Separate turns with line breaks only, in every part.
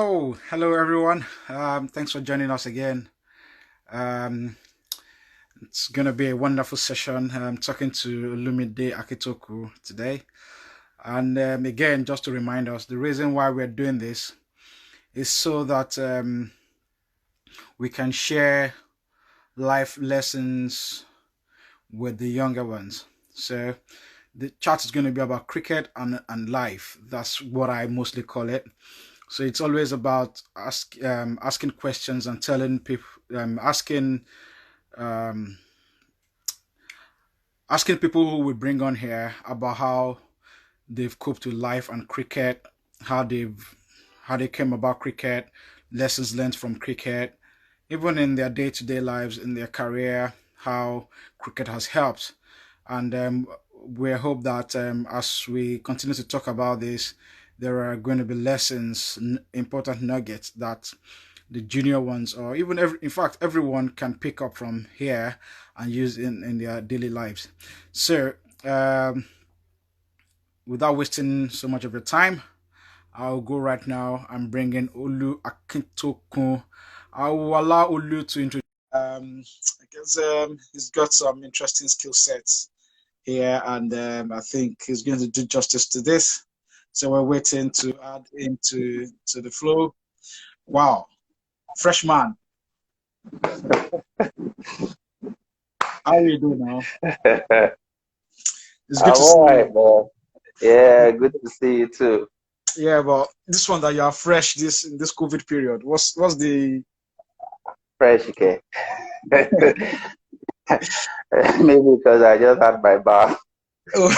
Oh, hello everyone. Thanks for joining us again. Um, it's gonna be a wonderful session. I'm talking to Olumide Akintokun today, and again, just to remind us, the reason why we're doing this is so that we can share life lessons with the younger ones. So the chat is going to be about cricket and life. That's what I mostly call it. So it's always about asking questions and telling people, um, asking people who we bring on here about how they've coped with life and cricket, how they came about cricket, lessons learned from cricket, even in their day-to-day lives, in their career, how cricket has helped. And we hope that as we continue to talk about this, there are going to be lessons, important nuggets that the junior ones, or even in fact, everyone can pick up from here and use in their daily lives. So, without wasting so much of your time, I'll go right now. I'm bringing Olu Akintokun. I will allow Olu to introduce. I guess he's got some interesting skill sets here, and I think he's going to do justice to this. So we're waiting to add into the flow. Wow, freshman, how are you doing now? It's good
I'm
to see
all
you.
right, man. Yeah, good to see you too.
Yeah, but this one that you are fresh this in this COVID period. What's the
Fresh, okay. Maybe because I just had my bath.
oh,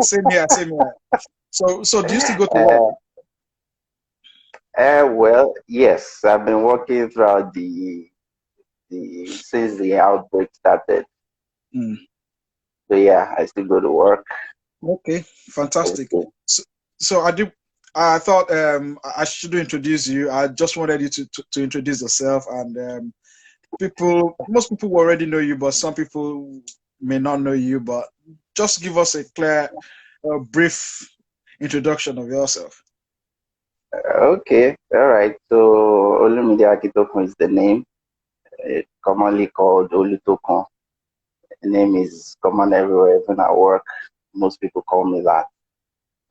same here, same here. So do you still go to work?
Uh, well, yes, I've been working throughout the since the outbreak started.
Hmm.
So yeah, I still go to work.
Okay, fantastic.
Okay.
So I do. I thought I should introduce you. I just wanted you to introduce yourself, and most people will already know you, but some people may not know you. But just give us a clear, brief introduction of yourself.
Okay, all right. So Olumide Akintokun is the name, commonly called Olutokun. The name is common everywhere, even at work. Most people call me that.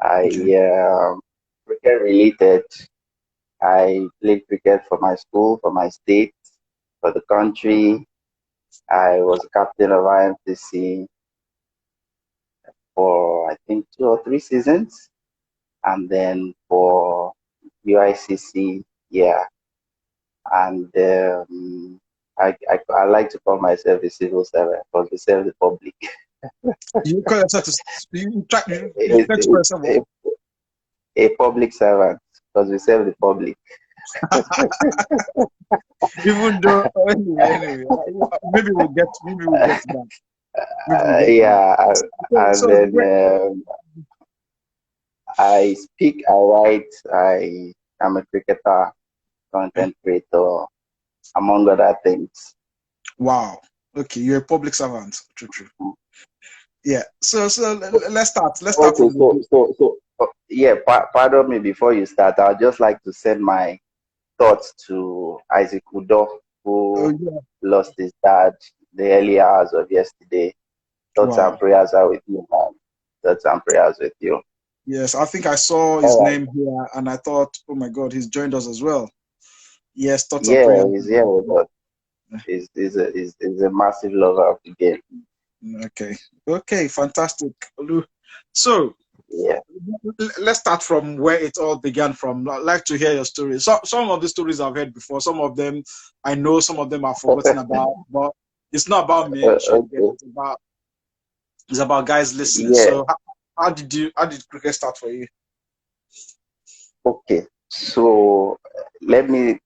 I
Okay.
cricket related. I played cricket for my school, for my state, for the country. I was captain of IMCC for I think 2 or 3 seasons, and then for UICC, yeah. And I like to call myself a civil servant because we serve the public.
You call yourself you
A,
try to call yourself what?
a, a public servant because we serve the public.
Even though anyway, maybe we'll get to that. Maybe we'll get to that.
Yeah, and
So the
then
way
I speak, I write, I am a cricketer,
okay.
content creator, among other things.
Wow. Okay, you're a public servant. True, true. Yeah. Let's start. Let's start
Okay,
from the
yeah, pardon me before you start. I'd just like to send my thoughts to Isaac Udo,
oh
who
yeah.
lost his dad the early hours of yesterday. Thoughts and
Wow.
prayers are with you, man. Thoughts and prayers with you.
Yes, I think I saw his
All right.
name here and I thought, oh my God, he's joined us as well. Yes, thoughts and
Yeah,
prayers.
he's here with us. He's a massive lover of the game.
Okay. Okay, fantastic. Olu. So
Yeah.
let's start from where it all began from. I'd like to hear your stories. Some of the stories I've heard before, some of them I know, some of them I've forgotten about, but it's not about me, I'm sure you get
Okay.
it. It's about guys listening.
Yeah.
So how did cricket start for you?
Okay. So let me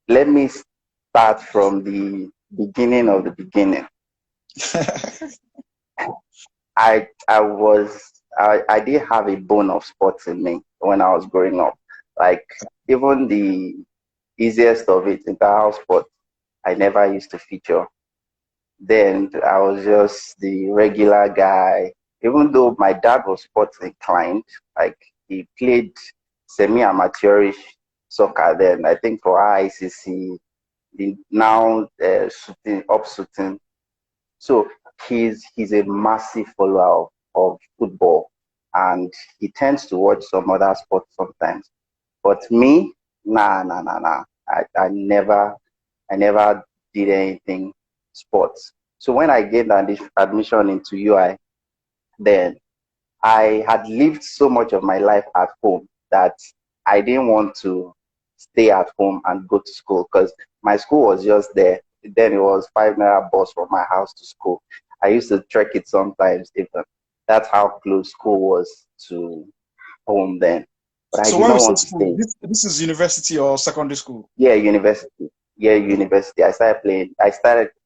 start from the beginning of the beginning. I did have a bone of sports in me when I was growing up. Like even the easiest of it, inter-house sport, I never used to feature. Then I was just the regular guy. Even though my dad was sports inclined, like he played semi-amateurish soccer then. I think for ICC, now shooting. So he's a massive follower of football, and he tends to watch some other sports sometimes. But me, nah. I never did anything sports. So when I gained admission into UI, then I had lived so much of my life at home that I didn't want to stay at home and go to school because my school was just there. Then it was 5 naira bus from my house to school. I used to trek it sometimes even. That's how close school was to home then. But I
So
did
when we
not
say
want to
school,
stay.
this is university or secondary school?
Yeah, university. Yeah, university. I started playing.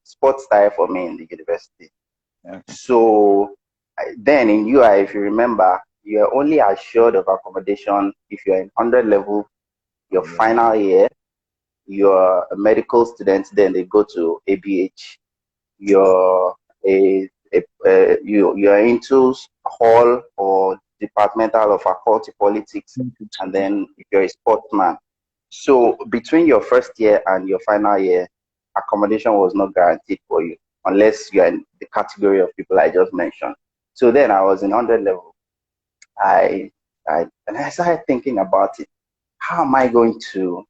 Sports started for me in the university.
Okay.
So then in UI, if you remember, you're only assured of accommodation if you're in 100 level, your final year, you're a medical student, then they go to ABH. You're you're into hall or departmental of faculty politics, and then if you're a sportsman. So between your first year and your final year, accommodation was not guaranteed for you unless you're in the category of people I just mentioned. So then I was in 100 level. And I started thinking about it. How am I going to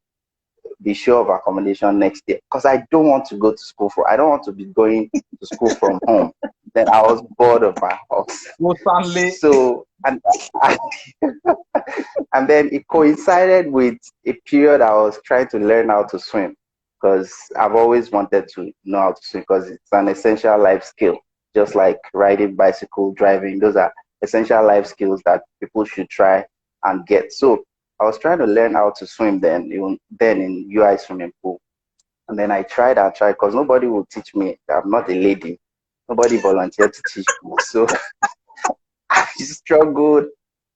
be sure of accommodation next year? Because I don't want to go to school I don't want to be going to school from home. Then I was bored of my house. So and then it coincided with a period I was trying to learn how to swim because I've always wanted to know how to swim because it's an essential life skill, just like riding bicycle, driving. Those are essential life skills that people should try and get. So I was trying to learn how to swim then in UI swimming pool. And then I tried because nobody would teach me. I'm not a lady. Nobody volunteered to teach me. So I struggled.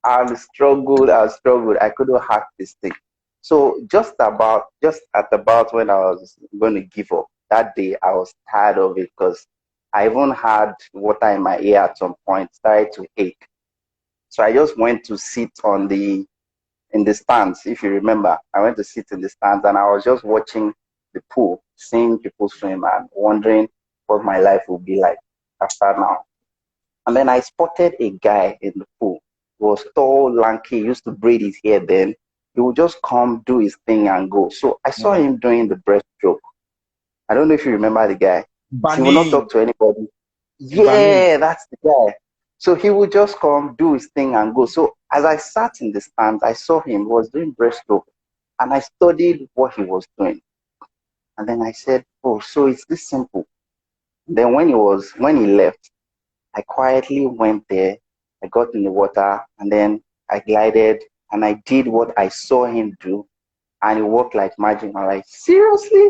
I struggled. I couldn't hack this thing. So just at about when I was going to give up, that day I was tired of it because I even had water in my ear at some point, started to ache. So I just went to sit in the stands. If you remember, I went to sit in the stands and I was just watching the pool, seeing people swim and wondering what my life would be like after now. And then I spotted a guy in the pool. He was tall, lanky, used to braid his hair then. He would just come, do his thing, and go. So I saw him doing the breaststroke. I don't know if you remember the guy. He would not talk to anybody. Yeah, that's the guy. So he would just come, do his thing, and go. So as I sat in the stands, I saw him. He was doing breaststroke. And I studied what he was doing. And then I said, oh, so it's this simple. Then when he left, I quietly went there. I got in the water and then I glided and I did what I saw him do. And it worked like magic. I'm like, seriously?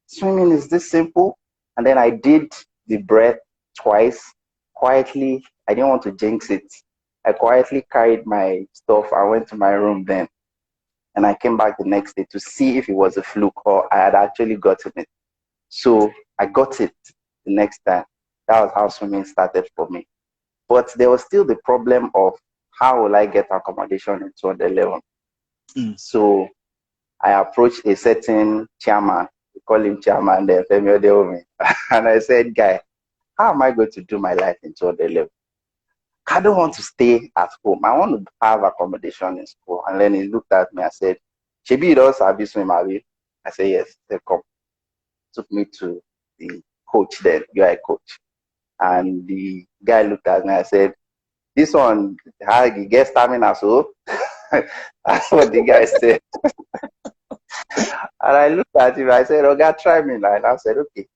Swimming is this simple? And then I did the breath twice quietly. I didn't want to jinx it. I quietly carried my stuff. I went to my room then. And I came back the next day to see if it was a fluke or I had actually gotten it. So I got it the next time. That was how swimming started for me. But there was still the problem of how will I get accommodation in 211? So I approached a certain chairman. We call him chairman then, Femi Odewumi. And I said, guy, how am I going to do my life in 211? I don't want to stay at home. I want to have accommodation in school. And then he looked at me and said, Shebi, you don't have this swim, Abi? I said, yes. They come. Took me to the coach then, UI coach. And the guy looked at me and said, this one, how you get stamina, so? That's what the guy said. And I looked at him, I said, oh, God, try me. And I said, okay,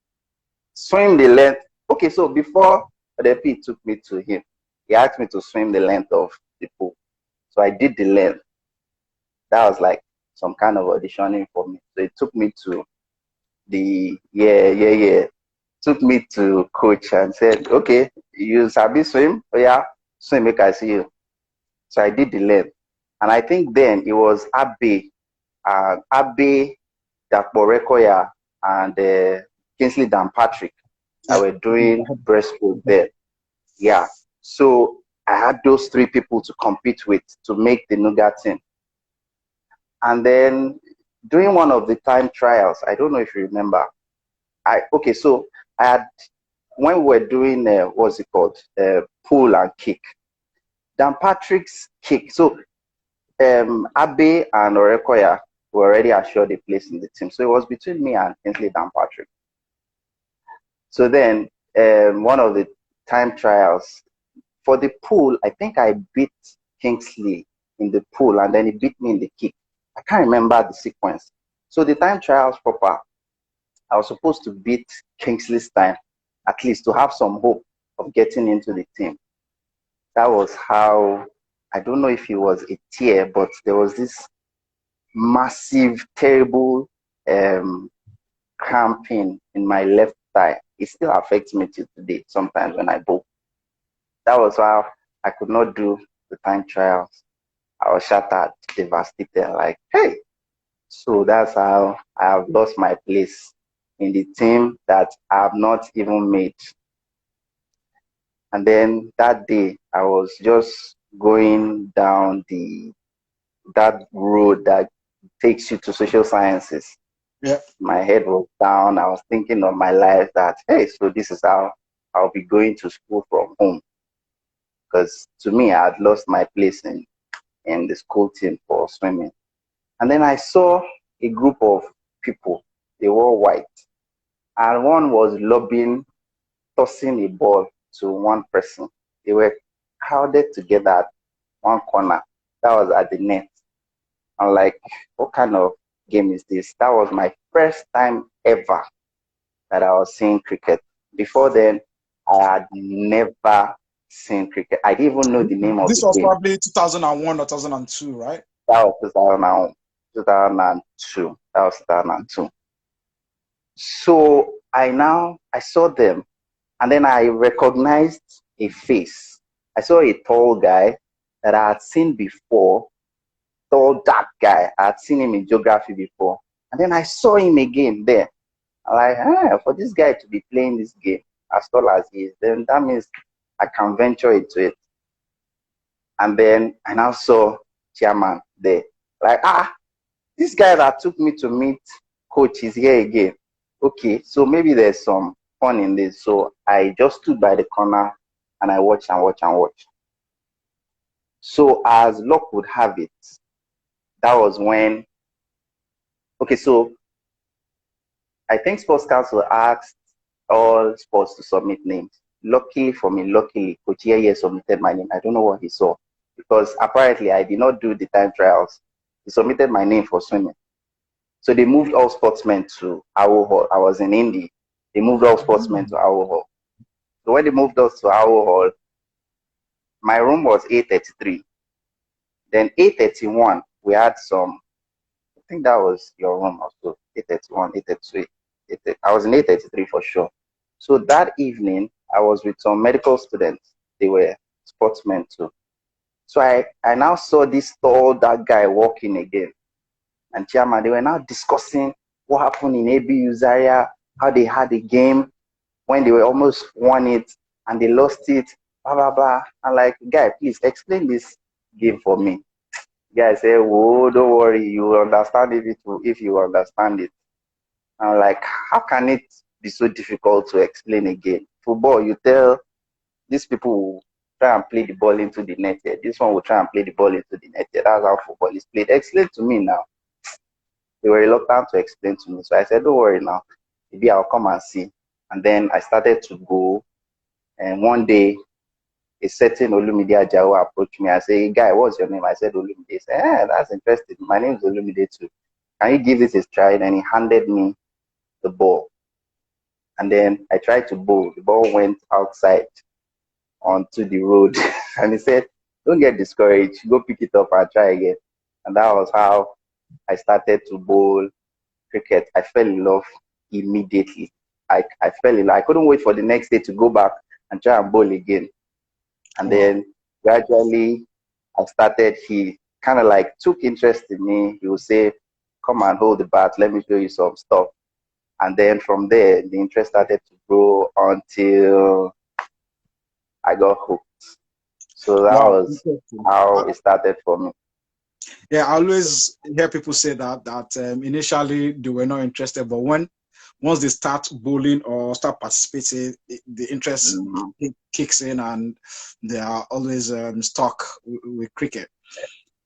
swim the length. Okay, so before Odepii took me to him, he asked me to swim the length of the pool. So I did the length. That was like some kind of auditioning for me. So it took me to took me to coach and said, okay, you sabi swim? Oh yeah, swim, make I see you. So I did the length. And I think then it was Abe, Dakborekoya, and Kingsley Dan Patrick that were doing breaststroke there. Yeah. So I had those three people to compete with to make the Nuga team. And then during one of the time trials, I don't know if you remember. So I had, when we were doing what's it called, pull and kick. Dan Patrick's kick. So Abe and Orekoya were already assured a place in the team. So it was between me and Kingsley Dan Patrick. So then one of the time trials for the pool, I think I beat Kingsley in the pool and then he beat me in the kick. I can't remember the sequence. So the time trials proper, I was supposed to beat Kingsley's time, at least to have some hope of getting into the team. That was how, I don't know if it was a tear, but there was this massive, terrible cramping in my left thigh. It still affects me to today, sometimes when I bowl. That was how I could not do the time trials. I was shattered, devastated, like, hey. So that's how I have lost my place in the team that I have not even made. And then that day, I was just going down that road that takes you to social sciences.
Yeah.
My head was down. I was thinking of my life that, hey, so this is how I'll be going to school from home. Because to me, I had lost my place in the school team for swimming. And then I saw a group of people. They were white. And one was lobbing, tossing a ball to one person. They were crowded together at one corner. That was at the net. I'm like, what kind of game is this? That was my first time ever that I was seeing cricket. Before then, I had never seen cricket. I didn't even know the name of
This
the
was
game.
probably 2001 or 2002, right?
That was 2002. That was 2002. So I saw them, and then I recognized a face. I saw a tall guy that I had seen before, tall, dark guy. I had seen him in geography before. And then I saw him again there. I'm like, for this guy to be playing this game as tall as he is, then that means I can venture into it. And then I now saw chairman there. Like, this guy that took me to meet coach is here again. Okay, so maybe there's some fun in this. So I just stood by the corner and I watched and watched and watched. So as luck would have it, that was when, okay, so I think Sports Council asked all sports to submit names. Luckily for me, Coach Yeye submitted my name. I don't know what he saw because apparently I did not do the time trials. He submitted my name for swimming. So they moved all sportsmen to our hall. I was in Indy. They moved all sportsmen to our hall. So when they moved us to our hall, my room was 833. Then 831, we had some, I think that was your room also, 831, 832. I was in 833 for sure. So that evening, I was with some medical students. They were sportsmen too. So I now saw this tall, dark guy walking again. And chairman, they were now discussing what happened in ABU Zaria, how they had a game when they were almost won it and they lost it, blah, blah, blah. I'm like, guy, please explain this game for me. Guy said, whoa, don't worry, you will understand if you understand it. I'm like, how can it be so difficult to explain a game? Football, you tell these people will try and play the ball into the net here. This one will try and play the ball into the net here. That's how football is played. Explain to me now. They were reluctant to explain to me. So I said, don't worry now. Maybe I'll come and see. And then I started to go. And one day, a certain Olumide Akintokun approached me. I said, hey, guy, what's your name? I said, Olumide. He said, that's interesting. My name is Olumide too. Can you give this a try? And he handed me the ball. And then I tried to bowl. The ball went outside onto the road. And he said, don't get discouraged. Go pick it up and try again. And that was how I started to bowl cricket. I fell in love immediately. I fell in love. I couldn't wait for the next day to go back and try and bowl again. And then gradually I started, he kind of like took interest in me. He would say, come and hold the bat, let me show you some stuff. And then from there, the interest started to grow until I got hooked. So that was how it started for me.
Yeah, I always hear people say that initially they were not interested, but once they start bowling or start participating, the interest
Mhm.
kicks in, and they are always stuck with cricket.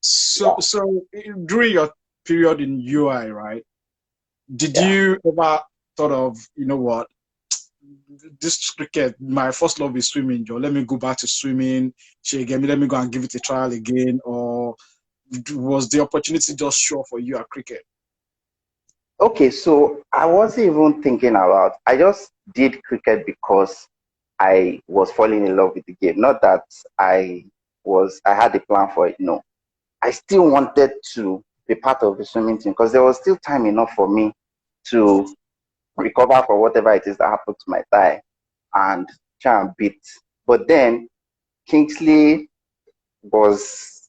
So,
Yeah.
so during your period in UI, right? Did
Yeah.
you ever thought of, you know what, this cricket, my first love is swimming, Joe. Let me go back to swimming. Let me go and give it a trial again. Or was the opportunity just sure for you at cricket?
Okay, so I wasn't even thinking about. I just did cricket because I was falling in love with the game. Not that I had a plan for it. No, I still wanted to be part of the swimming team because there was still time enough for me to recover for whatever it is that happened to my thigh and try and beat. But then Kingsley was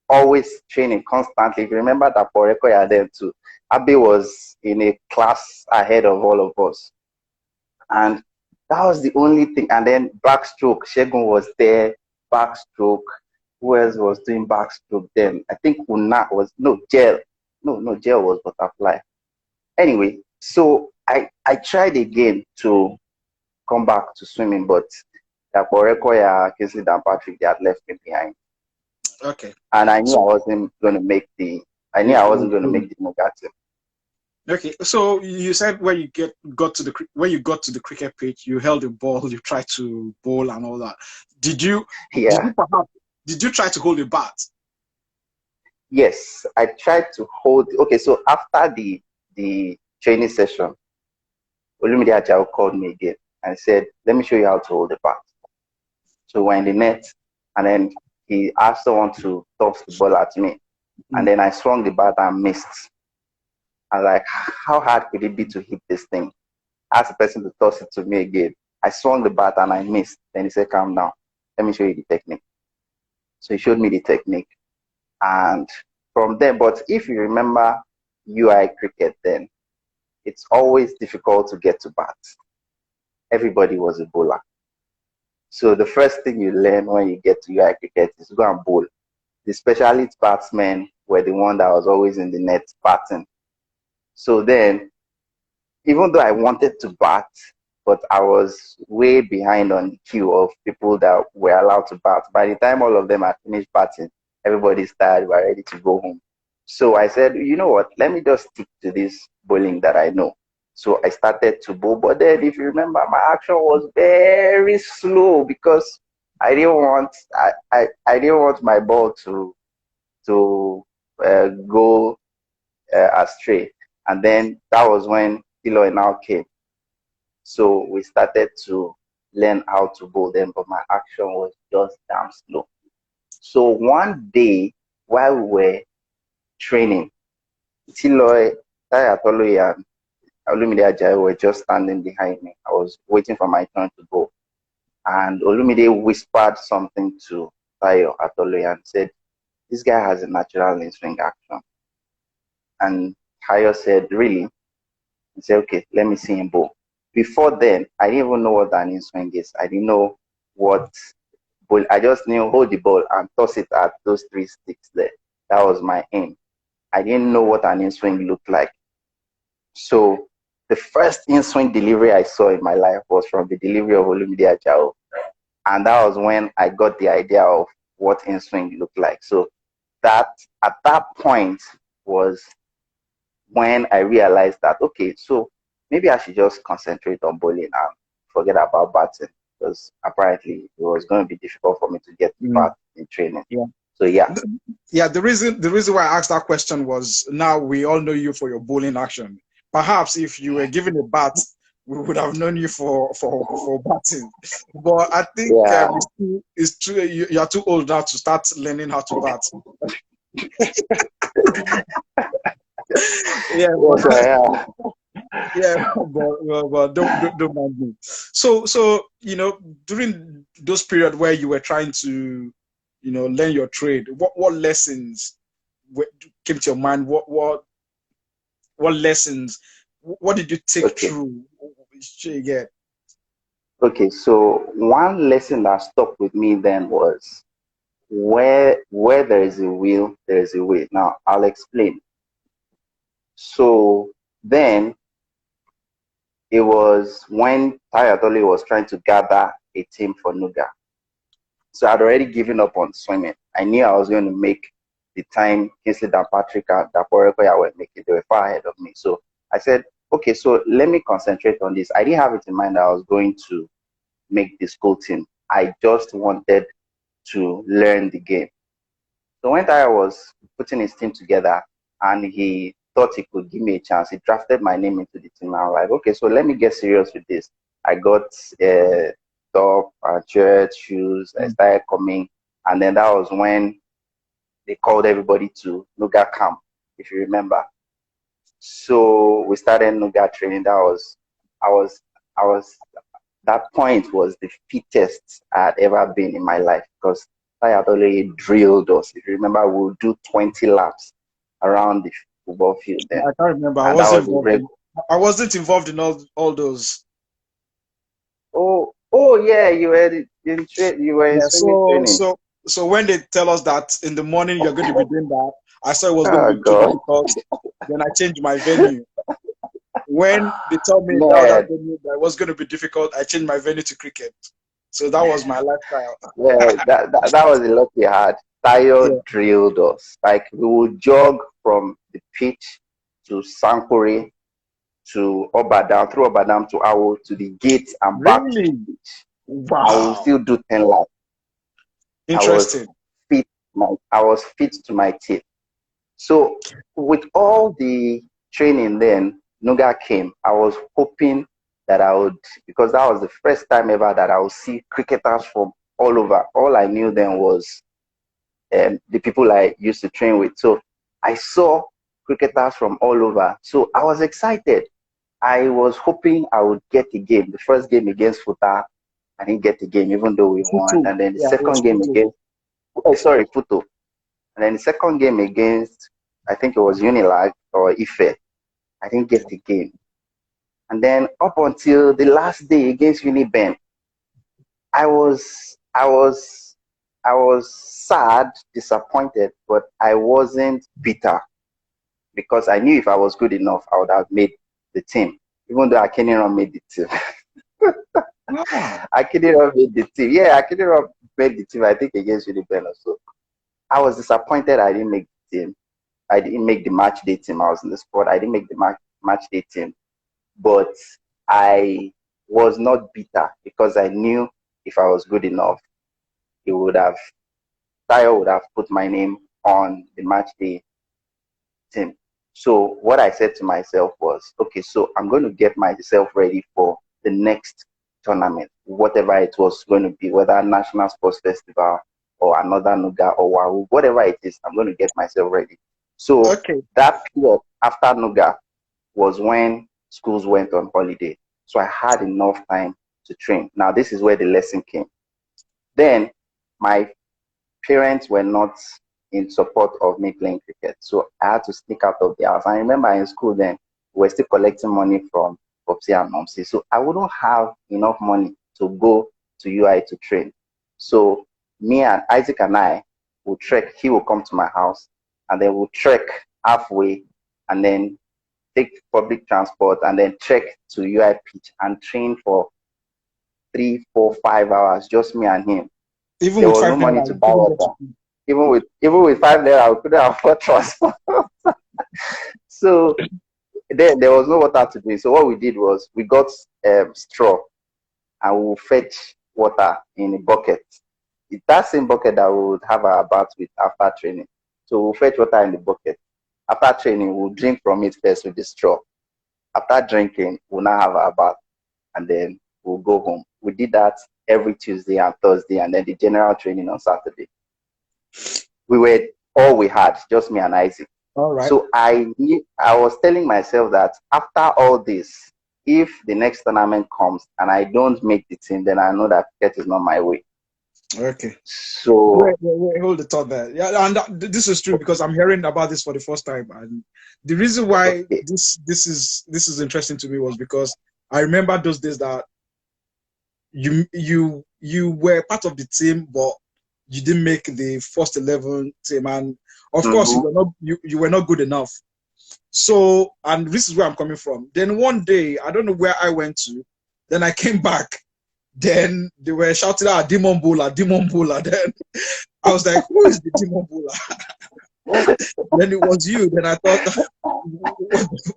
always training constantly. If you remember that for record then too, Abe was in a class ahead of all of us. And that was the only thing. And then backstroke, Shegun was there, backstroke. Who else was doing backstroke then? I think Una was, no, Gel. No, Gel was butterfly. Anyway, so I tried again to come back to swimming, but Koya, Kingsley, and Patrick, they had left me behind.
Okay.
And I knew I
So
wasn't going to make the, I knew
yeah,
I wasn't going to make the Mugati.
okay. So you said when you got to the cricket pitch, you held the ball, you tried to bowl and all that. Did you did
Yeah.
you perhaps did you try to hold a bat?
Yes, I tried to hold. Okay, so after the training session, Olumide Akintokun called me again and said, "Let me show you how to hold the bat." So we're in the net, and then he asked someone to toss the ball at me, and
Mm.
then I swung the bat and missed. I was like, "How hard could it be to hit this thing?" Asked the person to toss it to me again. I swung the bat and I missed. Then he said, "Calm down. Let me show you the technique." So he showed me the technique, and from there. But if you remember UI cricket, then it's always difficult to get to bat. Everybody was a bowler. So the first thing you learn when you get to UI cricket is to go and bowl. The specialist batsmen were the one that was always in the net batting. So then, even though I wanted to bat, but I was way behind on the queue of people that were allowed to bat. By the time all of them had finished batting, everybody's tired, we're ready to go home. So I said, you know what, let me just stick to this bowling that I know. So I started to bowl, but then if you remember, my action was very slow because I didn't want my ball to go astray. And then that was when Eloy now came. So we started to learn how to bowl them, but my action was just damn slow. So one day while we were training, Tiloy, Tayatolo, and Olumide Ajayi were just standing behind me. I was waiting for my turn to go. And Olumide whispered something to Tayo Atoloye and said, "This guy has a natural in swing action." And Tayo said, "Really?" He said, "Okay, let me see him bowl." Before then, I didn't even know what an in swing is. I didn't know what bowl. I just knew hold the ball and toss it at those three sticks there. That was my aim. I didn't know what an in swing looked like. So the first in swing delivery I saw in my life was from the delivery of Olumide Ajayi. And that was when I got the idea of what in swing looked like. So that at that point was when I realized that, okay, so maybe I should just concentrate on bowling and forget about batting because apparently it was going to be difficult for me to get to
Mm.
bat in training.
Yeah.
So yeah.
Yeah, the reason why I asked that question was now we all know you for your bowling action. Perhaps if you were given a bat, we would have known you for batting. But I think
Yeah.
it's true. You are too old now to start learning how to bat. Yeah,
Yes, I am.
yeah, but don't mind me. So during those period where you were trying to learn your trade, what lessons came to your mind? What lessons? What did you take
Okay.
through? Yeah.
Okay. So one lesson that stuck with me then was where there is a will, there is a way. Now I'll explain. So then it was when Tayatole was trying to gather a team for Nuga. So I'd already given up on swimming. I knew I was going to make the time Kingsley and Patrick and Daporekoya were making. They were far ahead of me. So I said, okay, so let me concentrate on this. I didn't have it in mind that I was going to make the school team. I just wanted to learn the game. So when Taya was putting his team together and he thought he could give me a chance, he drafted my name into the team. I was like, okay, so let me get serious with this. I got top and shirt, shoes. I started coming. And then that was when they called everybody to Nuga camp, if you remember. So we started Nuga training. That point was the fittest I had ever been in my life because I had already drilled us. If you remember, we would do 20 laps around the football field then.
I can't remember. I wasn't involved in all those.
Oh yeah, you were in swimming training.
So when they tell us that in the morning you're going to be doing that, I saw it was going to be too difficult. Then I changed my venue. When they told me that venue that was going to be difficult, I changed my venue to cricket. So that was my lifestyle.
Yeah, that was a lot we had. Tayo drilled us. Like we would jog from the pitch to Sankore to Obadan, through Obadan to Awo to the gate and back to the pitch.
Wow.
I will still do 10 laps.
Interesting.
I was fit to my teeth. So with all the training then, Nuga came. I was hoping that I would, because that was the first time ever that I would see cricketers from all over. All I knew then was the people I used to train with. So I saw cricketers from all over. So I was excited. I was hoping I would get a game. The first game against Futa, I didn't get the game, even though we won. And then the second game against, Futo. And then the second game against, I think it was Unilag or Ife, I didn't get the game. And then up until the last day against Uniben, I was sad, disappointed, but I wasn't bitter because I knew if I was good enough, I would have made the team, even though Akiniran made the team. Akiniran made the team. Yeah, Akiniran made the team, I think, against Uniben or so. I was disappointed I didn't make the team. I didn't make the match day team. I was in the squad. I didn't make the match day team. But I was not bitter because I knew if I was good enough, Tayo would have put my name on the match day team. So what I said to myself was, okay, so I'm going to get myself ready for the next tournament, whatever it was going to be, whether National Sports Festival or another Nuga or Wahoo, whatever it is, I'm going to get myself ready. So that period after Nuga was when schools went on holiday. So I had enough time to train. Now, this is where the lesson came. Then my parents were not in support of me playing cricket. So I had to sneak out of the house. I remember in school then, we were still collecting money from Popsi and Momsi. So I wouldn't have enough money to go to UI to train. So me and Isaac and I would trek. He would come to my house and then we'll trek halfway and then take public transport and then trek to UI pitch and train for 3, 4, 5 hours, just me and him.
Even
there
with
was no money to buy water. Even with 5 naira, I couldn't afford transport. So there was no water to drink. So what we did was we got straw and we would fetch water in a bucket. It's that same bucket that we would have our bath with after training. So we'll fetch water in the bucket. After training, we'll drink from it first with the straw. After drinking, we'll now have our bath and then we'll go home. We did that every Tuesday and Thursday and then the general training on Saturday. We were all we had, just me and Isaac.
All right.
So I was telling myself that after all this, if the next tournament comes and I don't make the team, then I know that cricket is not my way.
Okay.
So
wait, hold the thought there. Yeah, and this is true because I'm hearing about this for the first time, and the reason why this is interesting to me was because I remember those days that you were part of the team, but you didn't make the first 11 team, and of course
Mm-hmm.
you were not good enough. So, and this is where I'm coming from. Then one day, I don't know where I went to. Then I came back. Then they were shouting out Demon Bowler, Demon Bowler. Then I was like, who is the Demon Bowler? Then it was you. Then I thought,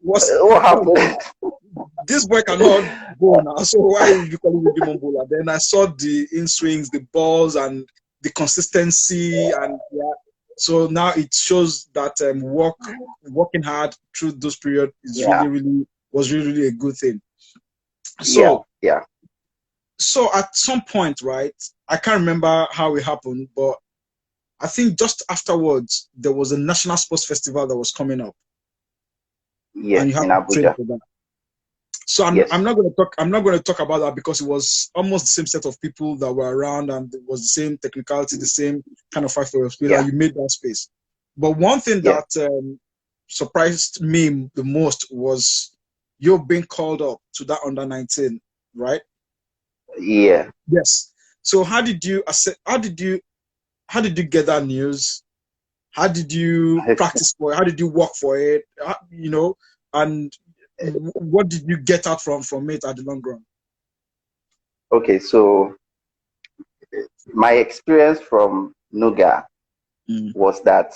What happened?
this boy cannot go now. So why are you calling me Demon Bowler? Then I saw the in swings, the balls, and the consistency, and yeah. So now it shows that working hard through those periods is
Yeah,
really a good thing.
yeah,
So
yeah.
so at some point, right? I can't remember how it happened, but I think just afterwards there was a national sports festival that was coming up, and you
Yes,
had
in
to train
Abuja.
for that. So I'm
Yes.
not going to talk. I'm not going to talk about that because it was almost the same set of people that were around, and it was the same technicality, the same kind of fight for your space.
Yeah,
And you made that space. But one thing
yeah,
that surprised me the most was you being called up to that under 19, right?
yeah.
Yes. So how did you how did you get that news? How did you practice for it? How did you work for it? You know, and what did you get out from it at the long run?
Okay, so my experience from Nuga
Mm.
was that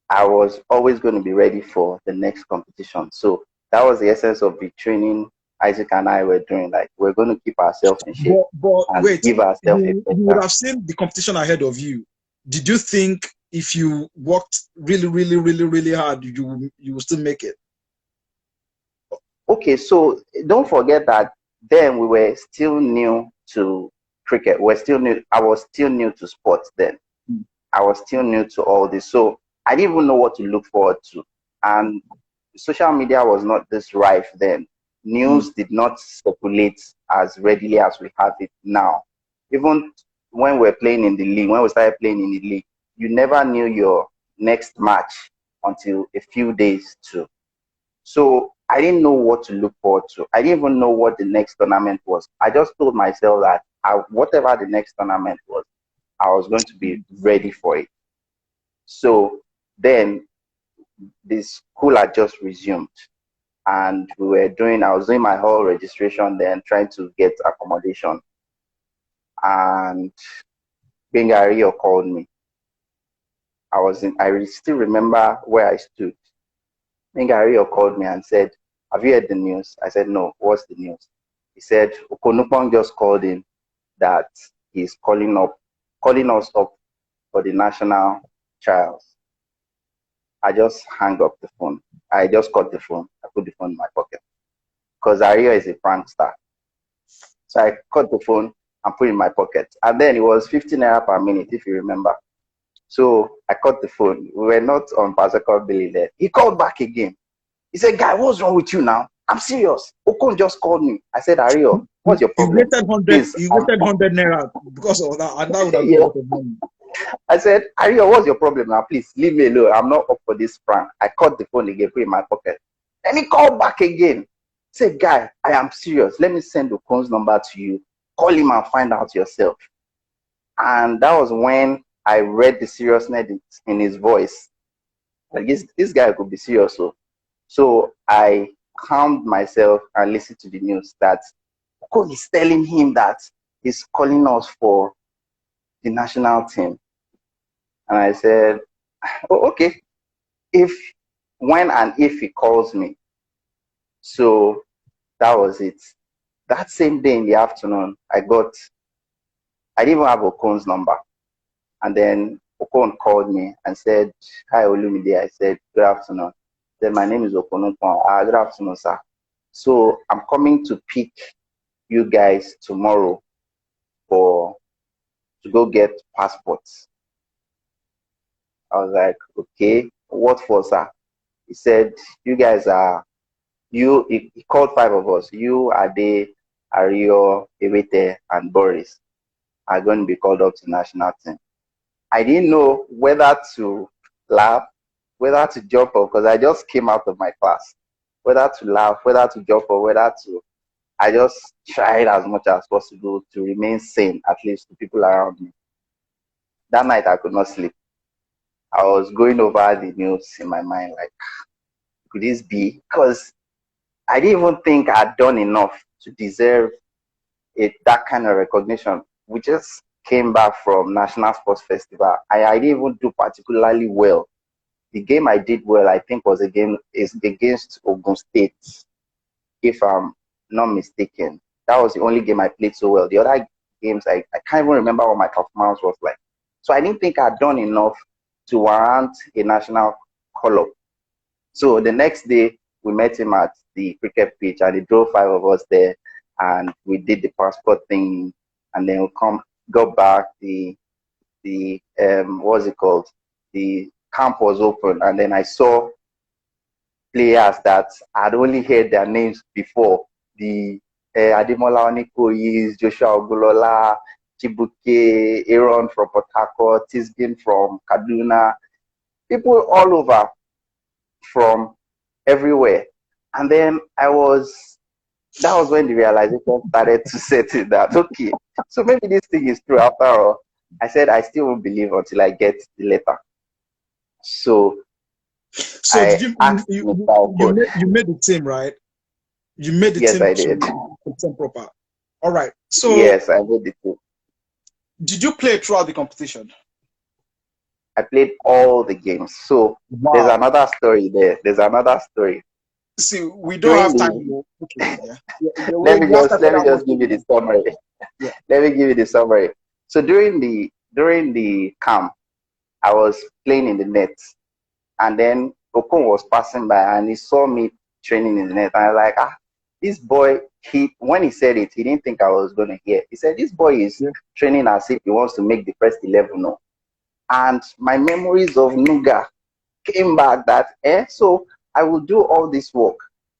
I was always going to be ready for the next competition. So that was the essence of the training Isaac and I were doing. Like, we're going to keep ourselves in shape
But
and
wait,
give ourselves a
you would
better.
have seen the competition ahead of you. Did you think if you worked really hard, you will still make it?
Okay, so don't forget that then we were still new to cricket. We're still new. I was still new to sports then.
Mm.
I was still new to all this. So I didn't even know what to look forward to. And social media was not this rife then.
Mm.
News did not circulate as readily as we have it now. Even when we're playing in the league, when we started playing in the league, you never knew your next match until a few days to. So I didn't know what to look forward to. I didn't even know what the next tournament was. I just told myself that whatever the next tournament was, I was going to be ready for it. So then the school had just resumed, and I was doing my whole registration then, trying to get accommodation. And Bengario called me. I still remember where I stood. Bengario called me and said, "Have you heard the news?" I said, "No, what's the news?" He said, "Okonupong just called in that he's calling us up for the national trials." I just hung up the phone. I just cut the phone. I put the phone in my pocket because Aria is a prankster. So I cut the phone and put it in my pocket. And then it was 15 naira per minute, if you remember. So I cut the phone. We were not on Pascal Billy there. He called back again. He said, "Guy, what's wrong with you now? I'm serious. Okon just called me." I said, "Ario, what's your
He
problem?
wasted 100.
Please."
He wasted 100 naira because of that, and that would have been a
Yeah.
lot of money.
I said, "Ario, what's your problem now? Please leave me alone. I'm not up for this prank." I cut the phone again, put it in my pocket. Then he called back again. Say, "Guy, I am serious. Let me send Okon's number to you. Call him and find out yourself." And that was when I read the seriousness in his voice. Like, this guy could be serious. So I calmed myself and listened to the news that Okon is telling him that he's calling us for the national team. And I said, "Oh, okay. If, when and if he calls me." So that was it. That same day in the afternoon, I didn't even have Okon's number. And then Okon called me and said, "Hi, Olumide." I said, "Good afternoon." He said, "My name is Okon. Good afternoon, sir. So I'm coming to pick you guys tomorrow to go get passports." I was like, "Okay, what for, sir?" He said, "You guys are, he called five of us. You, Ade, Ario, Ewete, and Boris are going to be called up to national team." I didn't know whether to laugh, whether to jump up, because I just came out of my class. Whether to laugh, whether to jump up, I just tried as much as possible to remain sane, at least to people around me. That night I could not sleep. I was going over the news in my mind, like, could this be? Because I didn't even think I'd done enough to deserve that kind of recognition. We just came back from National Sports Festival. I didn't even do particularly well. The game I did well, I think, was against Ogun State, if I'm not mistaken. That was the only game I played so well. The other games, I can't even remember what my performance was like. So I didn't think I'd done enough to warrant a national call-up. So the next day, we met him at the cricket pitch, and he drove 5 of us there, and we did the passport thing, and then we got back. The what's it called? The camp was open, and then I saw players that I'd only heard their names before. The Ademola Onikoyi, Joshua Ogulola, Chibuke, Aaron from Port Harcourt, Tisgin from Kaduna, people all over from everywhere. And then that was when the realization started to set in that, okay, so maybe this thing is true after all. I said, I still won't believe until I get the letter. So
did you made the team, right? You made the
yes,
team.
I did.
Team proper. All right. So
yes, I made the team.
Did you play throughout the competition?
I played all the games. So There's another story there. There's another story.
See, we don't have time. Okay, yeah.
Let me just give you the summary.
Yeah.
Let me give you the summary. So during the camp, I was playing in the net, and then Okon was passing by, and he saw me training in the net, and I was like, this boy. When he said it, he didn't think I was going to hear. He said, this boy is training as if he wants to make the first 11 now. And my memories of Nuga came back that, so I will do all this work.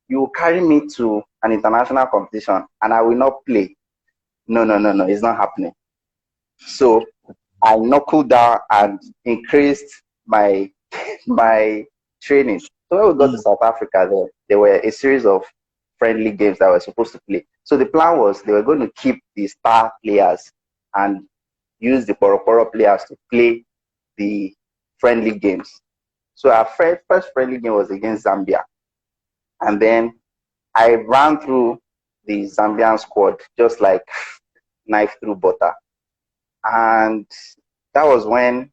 You will carry me to an international competition and I will not play. No, it's not happening. So I knuckled down and increased my training. So when we got to South Africa, there were a series of friendly games that were supposed to play. So the plan was they were going to keep the star players and use the Poroporo players to play the friendly games. So our first friendly game was against Zambia. And then I ran through the Zambian squad just like knife through butter. And that was when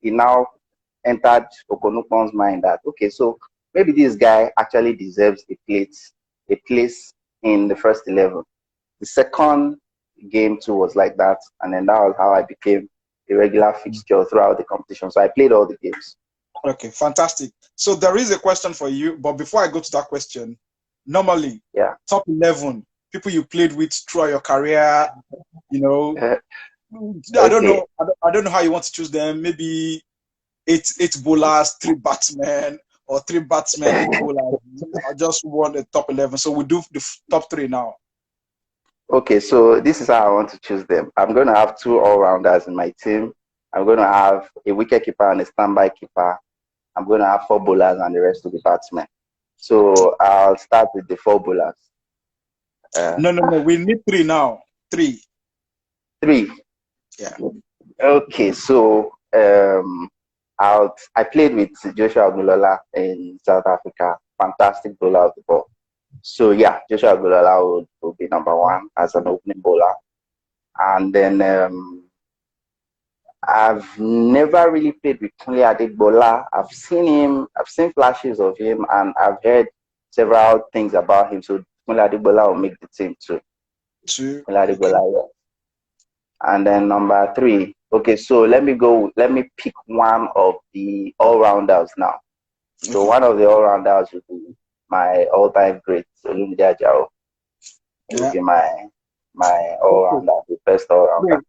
it now entered Okonukon's mind that, okay, so maybe this guy actually deserves a place in the first 11. The second game too was like that. And then that was how I became a regular fixture throughout the competition. So I played all the games.
Okay, fantastic. So there is a question for you, but before I go to that question, normally, top 11 people you played with throughout your career, I don't know. I don't know how you want to choose them. Maybe eight bowlers, 3 batsmen, or 3 batsmen, 8 bowlers. I just want the top 11. So we do the top 3 now.
Okay, so this is how I want to choose them. I'm going to have 2 all-rounders in my team. I'm going to have a wicket-keeper and a standby keeper. I'm going to have 4 bowlers and the rest of the batsmen. So I'll start with the 4 bowlers.
No. We need 3 now. 3.
3.
Yeah.
Okay, so I played with Joshua Ogulola in South Africa. Fantastic bowler of the ball. So yeah, Joshua Ogulola would be number 1 as an opening bowler. And then I've never really played with Kunle Adegbola. I've seen flashes of him, and I've heard several things about him. So Kunle Adegbola will make the team too. Kunle Adegbola, yeah. And then number 3. Okay, so let me pick one of the all-rounders now. So one of the all-rounders would be my all-time great, Olumide Akintokun. It would be my all-rounder, the best all-rounder.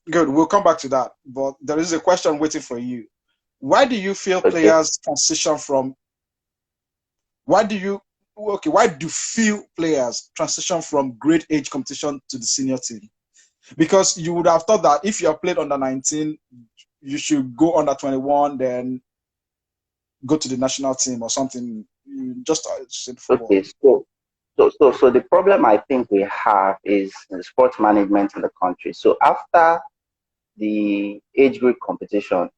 Good. We'll come back to that. But there is a question waiting for you. Why do you feel players transition from? Why do few players transition from grade age competition to the senior team? Because you would have thought that if you have played under 19, you should go under 21, then go to the national team or something.
Okay, so the problem I think we have is the sports management in the country. So after the age group competition,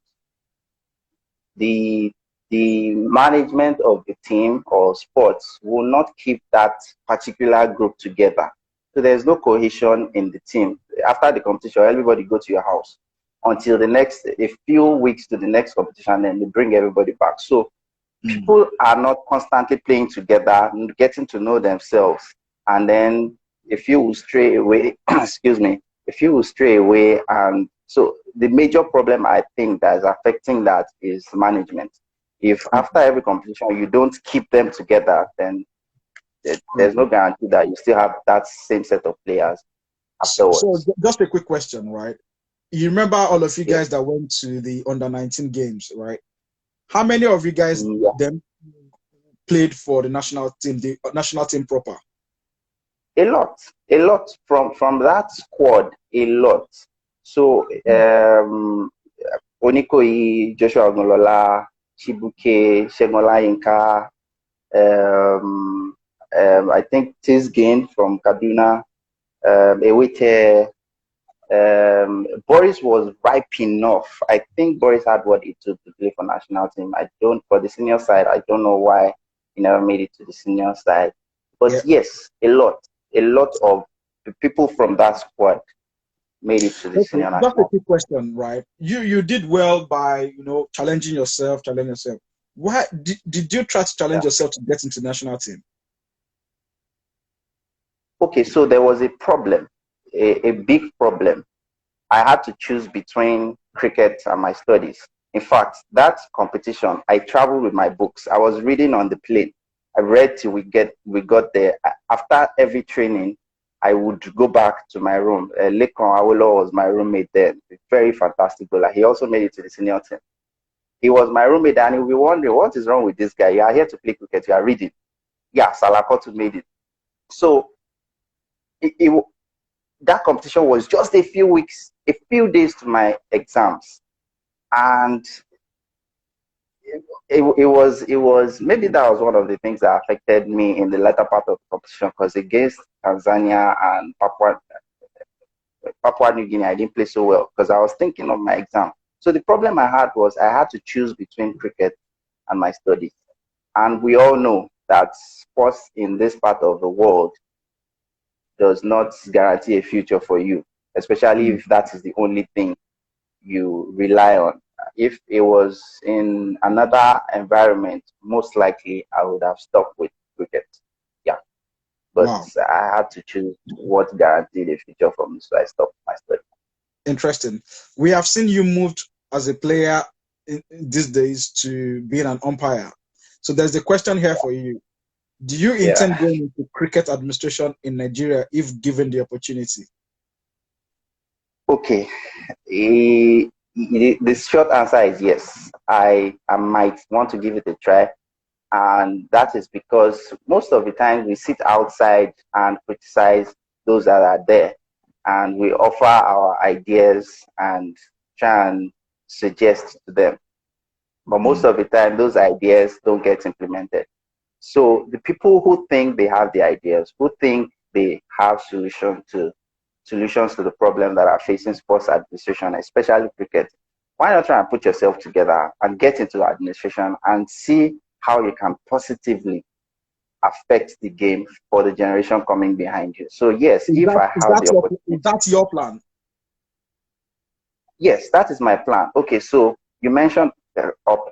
the management of the team or sports will not keep that particular group together. So there's no cohesion in the team. After the competition, everybody go to your house until the next, a few weeks to the next competition, then they bring everybody back. So people are not constantly playing together, getting to know themselves, and then a few will stray away. Excuse me, a few will stray away, and so the major problem I think that is affecting that is management. If after every competition you don't keep them together, then there's no guarantee that you still have that same set of players afterwards.
So just a quick question, right? You remember all of you guys that went to the under-19 games, right? How many of you guys then played for the national team proper?
A lot from that squad, a lot. So Onikoi, Joshua Ognolola, Chibuke, Shemola Inka, I think Tisgain from Kaduna, Ewite, Boris was ripe enough. I think Boris had what it took to play for national team. For the senior side, I don't know why he never made it to the senior side. But yes, a lot of the people from that squad made it to the senior national.
Just a quick question, right? You did well by challenging yourself. Why did you try to challenge yourself to get into the national team?
Okay, so there was a problem, a big problem. I had to choose between cricket and my studies. In fact, that competition, I traveled with my books. I was reading on the plane. I read till we got there. After every training, I would go back to my room. Lekon Awolo was my roommate then. Very fantastic bowler. He also made it to the senior team. He was my roommate, and he'll be wondering, what is wrong with this guy? You are here to play cricket. You are reading. Yeah, Salakotu made it. So that competition was just a few days to my exams, and it was maybe that was one of the things that affected me in the latter part of the competition, because against Tanzania and Papua New Guinea, I didn't play so well because I was thinking of my exam. So the problem I had was I had to choose between cricket and my studies, and we all know that sports in this part of the world does not guarantee a future for you, especially if that is the only thing you rely on. If it was in another environment, most likely I would have stuck with cricket. Yeah. But I had to choose what guaranteed a future for me, so I stopped my study.
Interesting. We have seen you moved as a player these days to being an umpire. So there's a question here for you. Do you intend going into cricket administration in Nigeria if given the opportunity?
Okay. The short answer is yes. I might want to give it a try. And that is because most of the time we sit outside and criticize those that are there. And we offer our ideas and try and suggest to them. But most of the time, those ideas don't get implemented. So the people who think they have the ideas, who think they have solutions to the problem that are facing sports administration, especially cricket, why not try and put yourself together and get into administration and see how you can positively affect the game for the generation coming behind you. So yes,
is that your plan?
Yes, that is my plan. Okay, so you mentioned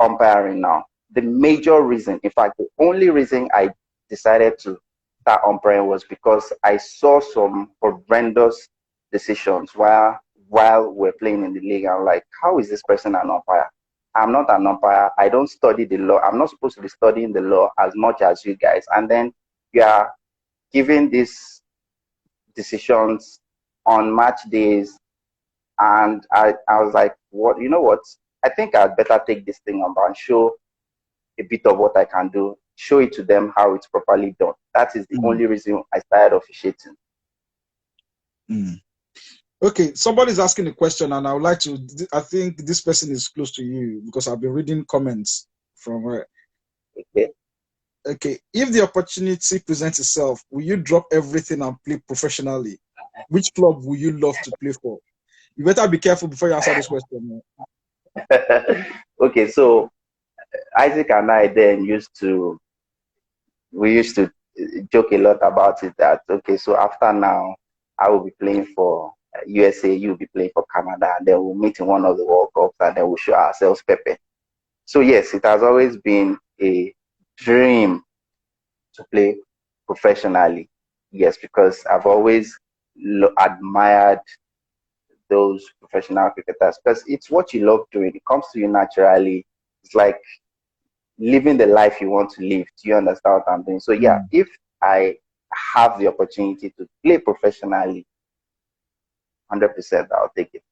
umpiring now. The major reason, in fact, the only reason I decided to start umpiring was because I saw some horrendous decisions while we're playing in the league. I'm like, how is this person an umpire? I'm not an umpire. I don't study the law. I'm not supposed to be studying the law as much as you guys. And then you are giving these decisions on match days. And I was like, what? You know what? I think I'd better take this thing on and show a bit of what I can do, show it to them how it's properly done. That is the only reason I started officiating.
Okay, somebody's asking a question, and I would like to, I think this person is close to you because I've been reading comments from her. Okay, if the opportunity presents itself, will you drop everything and play professionally? Which club will you love to play for? You better be careful before you answer this question.
Okay, so Isaac and I then we used to joke a lot about it that, okay, so after now, I will be playing for USA, you'll be playing for Canada, and then we'll meet in one of the World Cups, and then we'll show ourselves Pepe. So yes, it has always been a dream to play professionally. Yes, because I've always admired those professional cricketers because it's what you love doing. It comes to you naturally. It's like living the life you want to live. Do you understand what I'm doing? So yeah, if I have the opportunity to play professionally, 100% I'll take it.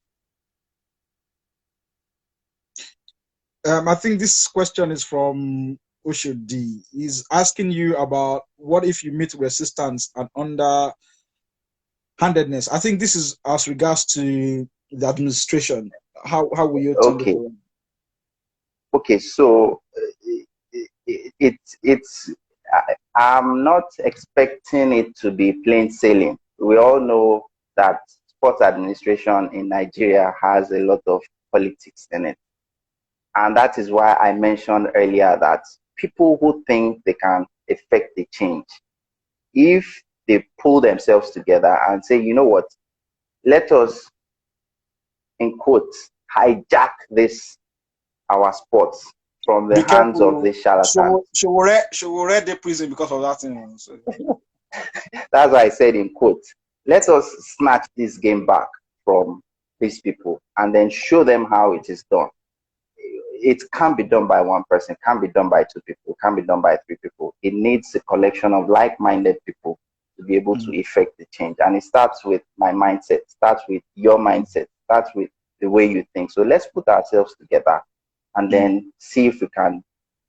I think this question is from Oshodi. He's asking you about what if you meet resistance and underhandedness. I think this is as regards to the administration. How will you tell
Okay. Okay, so I'm not expecting it to be plain sailing. We all know that sports administration in Nigeria has a lot of politics in it. And that is why I mentioned earlier that people who think they can effect the change, if they pull themselves together and say, you know what, let us, in quotes, hijack this, our sports, from the hands of the charlatans.
She will read the prison because of that thing. So.
That's why I said in quotes, let us snatch this game back from these people and then show them how it is done. It can't be done by one person, can't be done by two people, can't be done by three people. It needs a collection of like-minded people to be able to effect the change. And it starts with my mindset, starts with your mindset, starts with the way you think. So let's put ourselves together and then see if we can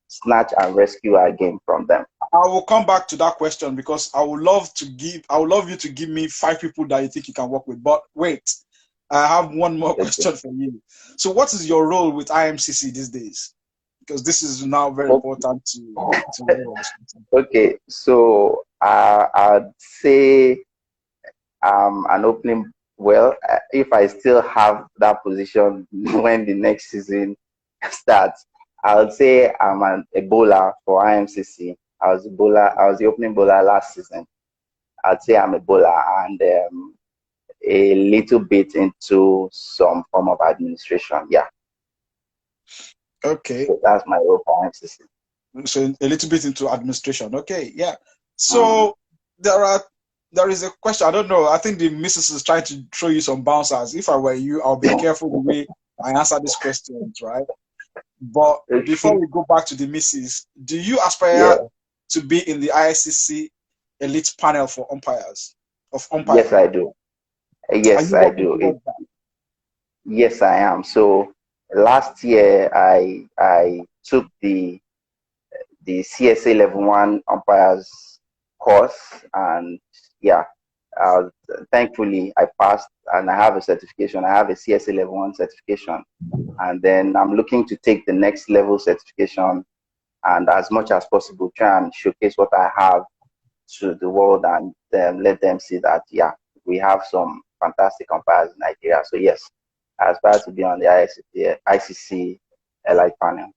snatch and rescue our game from them.
I will come back to that question because I would love you to give me 5 people that you think you can work with. But wait, I have one more question for you. So what is your role with IMCC these days? Because this is now very important to know.
Okay, so I'd say an opening, well, if I still have that position when the next season starts, I would say I'm a bowler for IMCC. I was the opening bowler last season. I'd say I'm a bowler and a little bit into some form of administration. Yeah.
Okay.
So that's my role for IMCC.
So a little bit into administration. Okay, yeah. So there is a question. I don't know. I think the missus is trying to throw you some bouncers. If I were you, I'll be careful the way I answer these questions, right? But before we go back to the missus, do you aspire to be in the ICC elite panel for umpires?
Yes, I do. Yes, I do. Yes, I am. So last year I took the CSA level 1 umpires course, and yeah, thankfully I passed and I have a certification. I have a CSA level 1 certification, and then I'm looking to take the next level certification and as much as possible try and showcase what I have to the world and let them see that yeah, we have some fantastic umpires in Nigeria. So yes, I aspire to be on the ICC elite panel.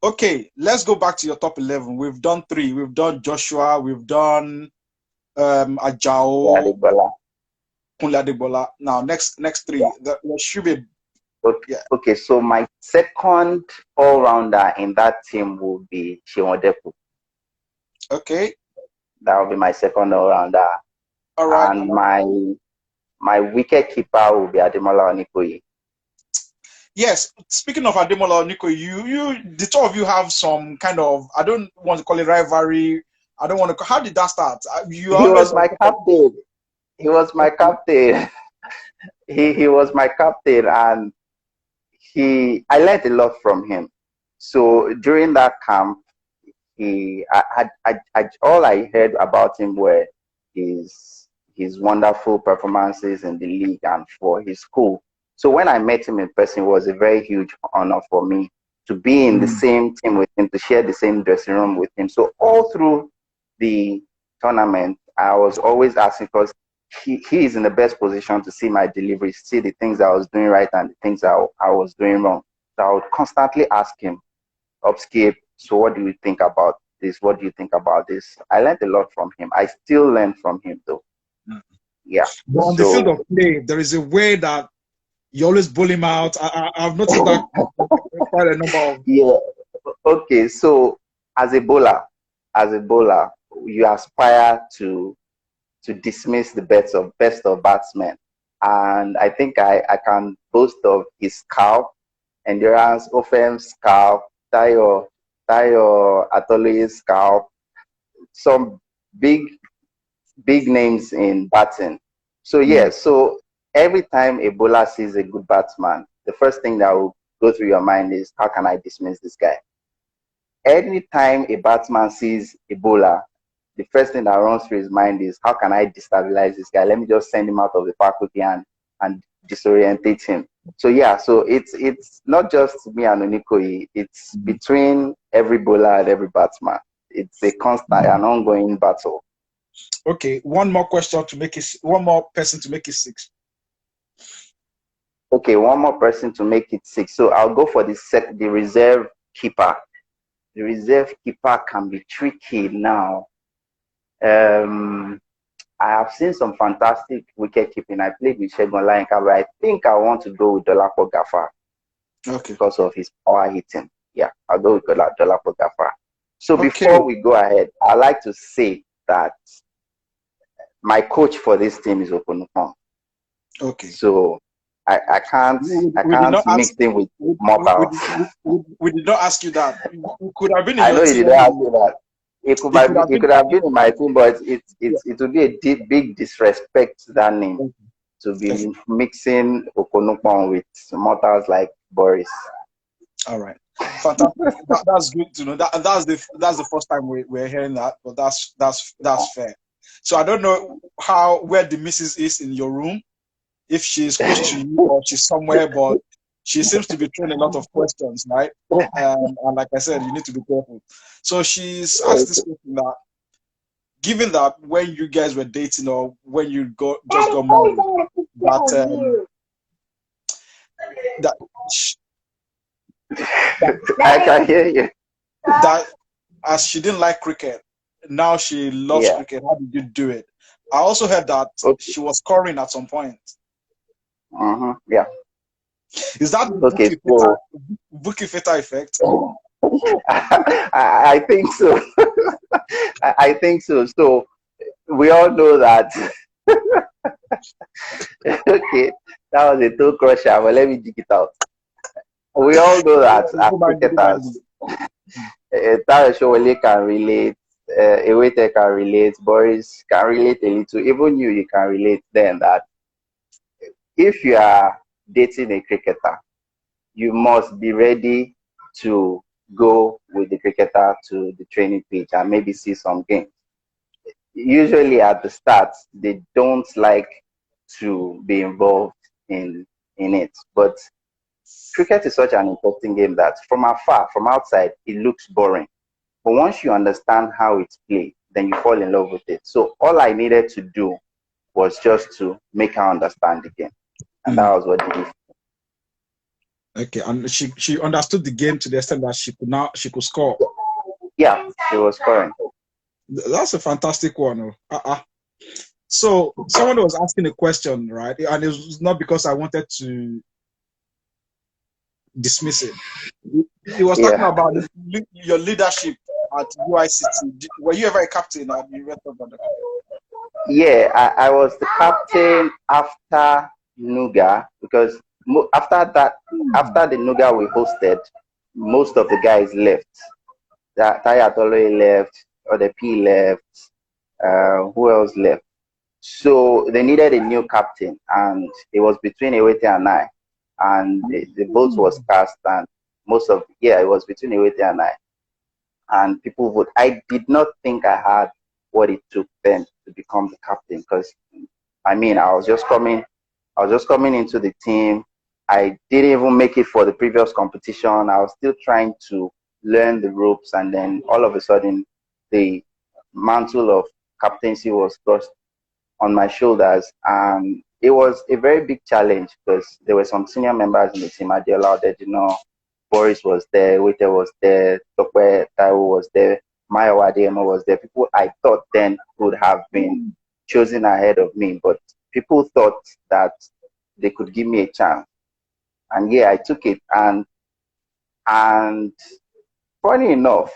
Okay, let's go back to your top 11. We've done 3. We've done Joshua. We've done Ajao, Kunle Adegbola. Now, next 3. There should be.
Okay, so my second all-rounder in that team will be Odepii.
Okay.
That will be my second all-rounder.
All right.
And my wicket keeper will be Ademola Onikoye.
Yes, speaking of Ademola Onikoye, the two of you have some kind of, I don't want to call it rivalry. I don't want to. How did that start?
He was my captain. He was my captain. he was my captain, and I learned a lot from him. So during that camp, all I heard about him were his wonderful performances in the league and for his school. So when I met him in person, it was a very huge honor for me to be in the same team with him, to share the same dressing room with him. So all through the tournament, I was always asking, because he is in the best position to see my delivery, see the things I was doing right and the things I was doing wrong. So I would constantly ask him, upskip, so what do you think about this? What do you think about this? I learned a lot from him. I still learn from him though. Yeah.
But on the field of play, there is a way that you always bull him out. I've noticed that quite a number of.
Yeah. Okay. So as a bowler, you aspire to dismiss the best of batsmen. And I think I can boast of his scalp, endurance, offense scalp, Tayo Atoloye's scalp, some big names in batting. So yeah, so every time a bowler sees a good batsman, the first thing that will go through your mind is, how can I dismiss this guy? Anytime a batsman sees a bowler, the first thing that runs through his mind is, how can I destabilize this guy? Let me just send him out of the park quickly and disorientate him. So yeah, so it's not just me and Onikoyi, it's between every bowler and every batsman. It's a constant and ongoing battle.
Okay, one more person to make it 6.
Okay, one more person to make it 6. So I'll go for the reserve keeper. The reserve keeper can be tricky now. I have seen some fantastic wicket keeping. I played with Segun Olayinka, but I think I want to go with Dolapo Gafar.
Okay.
Because of his power hitting. Yeah, I'll go with Dolapo Gafar. So before we go ahead, I'd like to say that my coach for this team is Okonupon.
Okay.
So I can't mix him with mortals.
We did not ask you that. You could have been in
I know you did not ask me that. It could have been in my team, but it would be a big disrespect to that name to be mixing Okonupon with mortals like Boris.
All right, fantastic. That's good to know. That's the first time we're hearing that, but that's fair. So I don't know where the missus is in your room, if she's close to you or she's somewhere, but she seems to be throwing a lot of questions, right? And like I said, you need to be careful. So she's asked this question that, given that when you guys were dating or when you just got married, that
I can hear you.
That as she didn't like cricket, now she loves cricket. How did you do it? I also heard that she was scoring at some point.
Yeah.
Is that Buki Feta effect?
I think so. I think so. So we all know that. Okay, that was a toe crusher, but let me dig it out. We all know that as cricketers, Tayo Showale can relate, Ewete can relate, Boris can relate a little. Even you can relate then that if you are dating a cricketer, you must be ready to go with the cricketer to the training pitch and maybe see some games. Usually at the start, they don't like to be involved in it. But cricket is such an important game that from afar, from outside, it looks boring. But once you understand how it's played, then you fall in love with it. So all I needed to do was just to make her understand the game. And that was what did it.
Okay, and she understood the game to the extent that she could score.
Yeah, she was scoring.
That's a fantastic one. So someone was asking a question, right? And it was not because I wanted to dismiss it. He was talking about your leadership at UICC. Were you ever a captain at the University of Ibadan?
Yeah, I was the captain after Nuga, because after the Nuga we hosted, most of the guys left. Tayo Atoloye left, Odepii left, who else left? So they needed a new captain, and it was between Ewete and I. And the vote was cast, and it was between Ewete and I. And people vote. I did not think I had what it took then to become the captain, because I was just coming into the team. I didn't even make it for the previous competition. I was still trying to learn the ropes, and then all of a sudden the mantle of captaincy was thrust on my shoulders. And it was a very big challenge because there were some senior members in the team. Adiola Odedino, Boris was there, Waiter was there, Tope Taiwo was there, Maya Wademo was there. People I thought then would have been chosen ahead of me, but people thought that they could give me a chance. And yeah, I took it. And funny enough,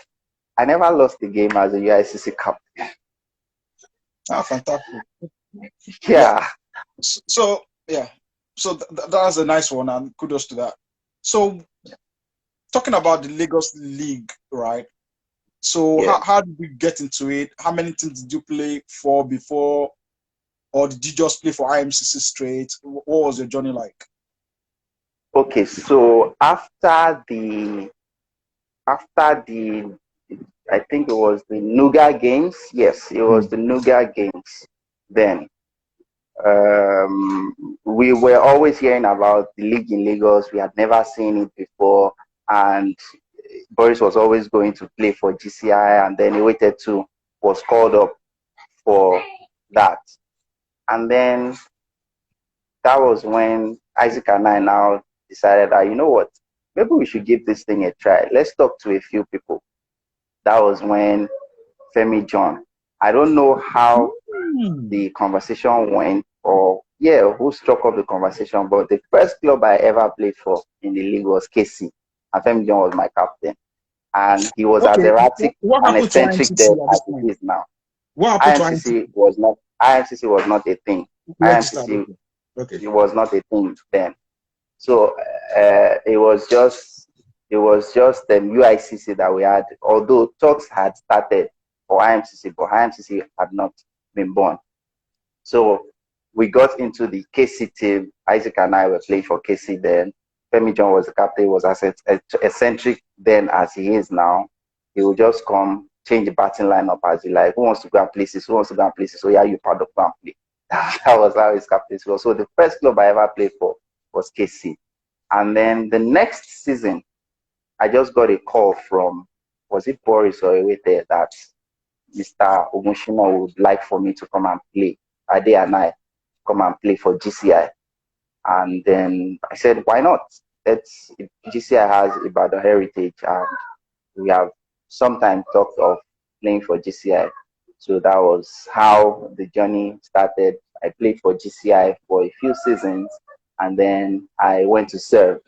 I never lost the game as a UICC captain.
Ah, fantastic.
Yeah.
So yeah, so that's a nice one, and kudos to that. So talking about the Lagos League, right? So
Yeah.
how did you get into it? How many teams did you play for before, or did you just play for IMCC straight? What was your journey like?
Okay, so after the I think it was the Nuga games. Yes, it was the Nuga games. Then we were always hearing about the league in Lagos. We had never seen it before, and Boris was always going to play for GCI, and then he waited to was called up for that, and then that was when Isaac and I now decided that, you know what, maybe we should give this thing a try. Let's talk to a few people. That was when Femi John. I don't know how the conversation went, or yeah, who struck up the conversation, but the first club I ever played for in the league was KC, and Femi John was my captain. And he was as erratic and eccentric there as he is now.
What happened to IMCC?
IMCC was not a thing. IMCC it was not a thing then. So it was just UICC that we had, although talks had started for IMCC, but IMCC had not been born. So we got into the KC team. Isaac and I were playing for KC then. Femi John was the captain, was as eccentric then as he is now. He would just come, change the batting lineup as he like. Who wants to go and play this? Who wants to go and play this? So yeah, you part of go and play. That was how his captain was. So the first club I ever played for was KC. And then the next season, I just got a call from, was it Boris or a waiter, that Mr. Ogunshima would like for me to come and play. Ade and I come and play for GCI. And then I said, why not? GCI has Ibadan heritage, and we have sometimes talked of playing for GCI. So that was how the journey started. I played for GCI for a few seasons, and then I went to serve.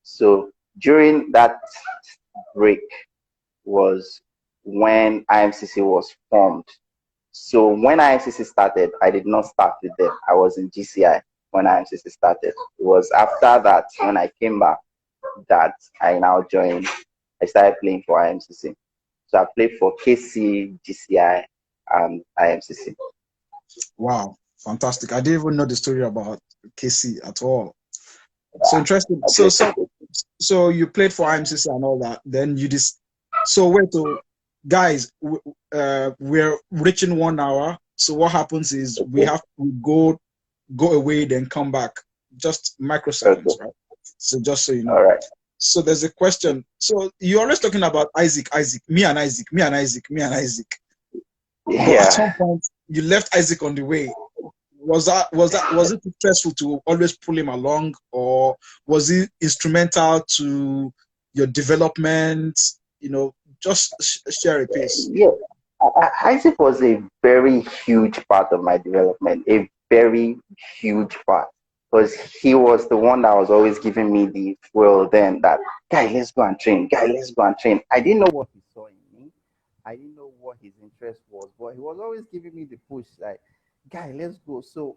So during that break was when IMCC was formed. So when IMCC started, I did not start with them. I was in GCI when IMCC started. It was after that, when I came back, that I now joined. I started playing for IMCC. So I played for KC, GCI, and IMCC.
Wow, fantastic! I didn't even know the story about KC at all. So interesting. So you played for IMCC and all that. Then you just guys, we're reaching 1 hour. So what happens is we have to go away, then come back. Just microseconds, right? So just so you know.
All right.
So there's a question. So you're always talking about Isaac, me and Isaac.
Yeah.
But at some point, you left Isaac on the way. Was it stressful to always pull him along, or was he instrumental to your development? You know, just share a piece.
Yeah, Isaac was a very huge part of my development, a very huge part, because he was the one that was always giving me the fuel then that, guy, let's go and train. I didn't know what he saw in me. I didn't know what his interest was, but he was always giving me the push, like, guy, let's go. So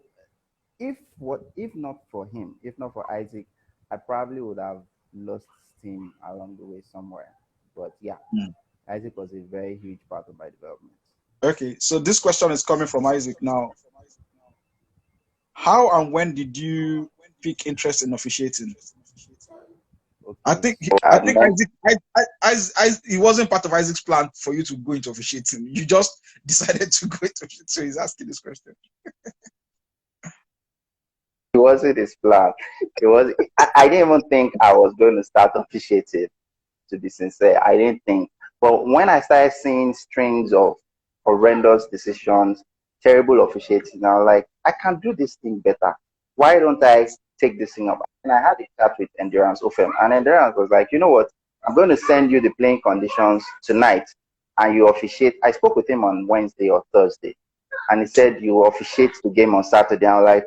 if not for him, if not for Isaac, I probably would have lost steam along the way somewhere. But yeah, Isaac was a very huge part of my development.
Okay, so this question is coming from Isaac now. How and when did you pick interest in officiating? Okay. I think Isaac, it wasn't part of Isaac's plan for you to go into officiating. You just decided to go into officiating. So he's asking this question.
It wasn't his plan. It was. I didn't even think I was going to start officiating. To be sincere, I didn't think. But when I started seeing strings of horrendous decisions terrible officiating. I was like, I can do this thing better. Why don't I take this thing up? And I had a chat with Endurance OFM, and Endurance was like, you know what? I'm going to send you the playing conditions tonight, and you officiate. I spoke with him on Wednesday or Thursday, and he said you officiate the game on Saturday. I was like,